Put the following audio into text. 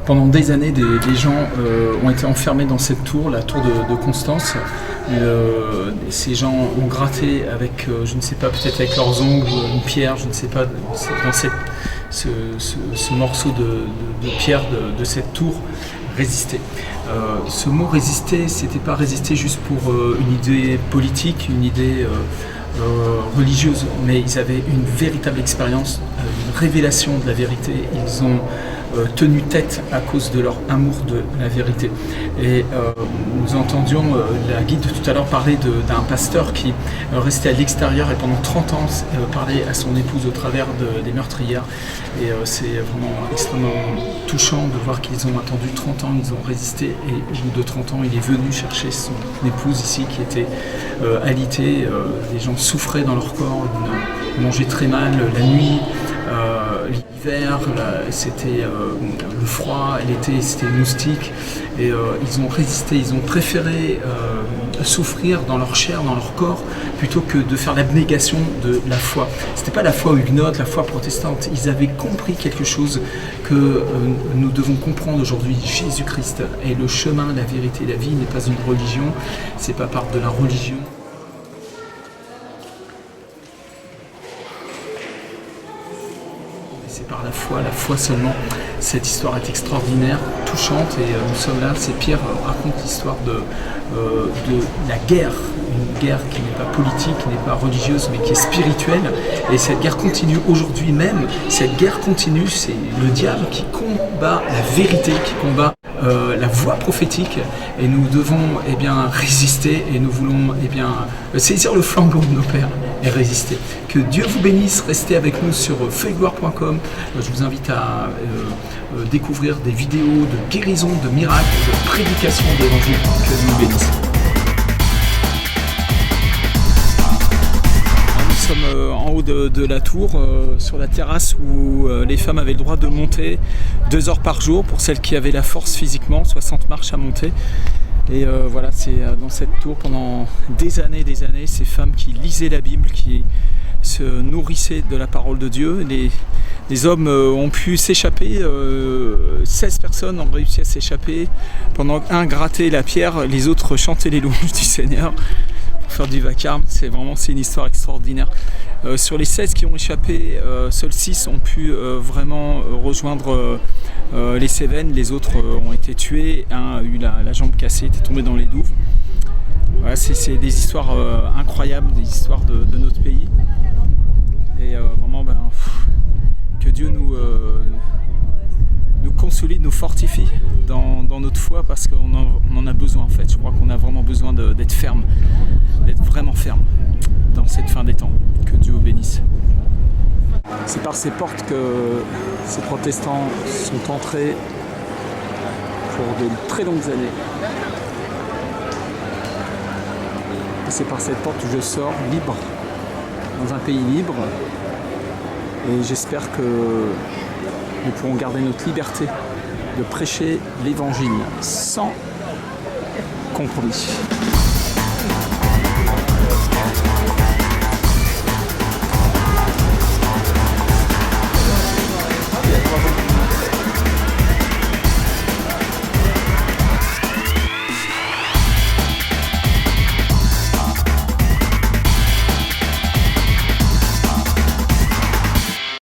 Pendant des années, des gens ont été enfermés dans cette tour, la tour de Constance. Ces gens ont gratté avec, je ne sais pas, peut-être avec leurs ongles, une pierre, je ne sais pas, dans ce morceau de pierre de cette tour, résister. Ce mot résister, c'était pas résister juste pour une idée politique, une idée religieuse, mais ils avaient une véritable expérience, une révélation de la vérité. Ils ont tenu tête à cause de leur amour de la vérité. Et nous entendions la guide tout à l'heure parler d'un pasteur qui restait à l'extérieur et pendant 30 ans parlait à son épouse au travers des meurtrières. Et c'est vraiment extrêmement touchant de voir qu'ils ont attendu 30 ans, ils ont résisté et au bout de 30 ans, il est venu chercher son épouse ici qui était alitée. Les gens souffraient dans leur corps, ils mangeaient très mal la nuit. L'hiver, c'était le froid, l'été, c'était le moustique. Et ils ont résisté, ils ont préféré souffrir dans leur chair, dans leur corps, plutôt que de faire l'abnégation de la foi. C'était pas la foi huguenote, la foi protestante. Ils avaient compris quelque chose que nous devons comprendre aujourd'hui. Jésus-Christ est le chemin, la vérité, la vie n'est pas une religion. C'est pas par de la religion. C'est par la foi seulement. Cette histoire est extraordinaire, touchante et nous sommes là. C'est Pierre raconte l'histoire de la guerre, une guerre qui n'est pas politique, qui n'est pas religieuse, mais qui est spirituelle. Et cette guerre continue aujourd'hui même. Cette guerre continue, c'est le diable qui combat la vérité, qui combat la voix prophétique. Et nous devons résister et nous voulons saisir le flambeau de nos pères et résister. Que Dieu vous bénisse, restez avec nous sur feuillegloire.com. Je vous invite à découvrir des vidéos de guérison, de miracles, de prédication de l'évangile. Que Dieu vous bénisse. Nous sommes en haut de la tour, sur la terrasse où les femmes avaient le droit de monter 2 heures par jour pour celles qui avaient la force physiquement, 60 marches à monter. Et voilà, c'est dans cette tour pendant des années, ces femmes qui lisaient la Bible, qui se nourrissaient de la parole de Dieu. Les hommes ont pu s'échapper, 16 personnes ont réussi à s'échapper. Pendant un grattait la pierre, les autres chantaient les louanges du Seigneur pour faire du vacarme. C'est une histoire extraordinaire. Sur les 16 qui ont échappé, seuls 6 ont pu vraiment rejoindre les Cévennes. Les autres ont été tués. Un a eu la jambe cassée, était tombé dans les douves. Voilà, c'est des histoires incroyables, des histoires de notre pays. Et vraiment, que Dieu nous consolide, nous fortifie dans notre foi parce qu'on en a besoin en fait. Je crois qu'on a vraiment besoin d'être ferme, d'être vraiment ferme dans cette fin des temps. Que Dieu vous bénisse. C'est par ces portes que ces protestants sont entrés pour de très longues années. Et c'est par cette porte que je sors libre, dans un pays libre. Et j'espère que nous pourrons garder notre liberté de prêcher l'évangile sans compromis.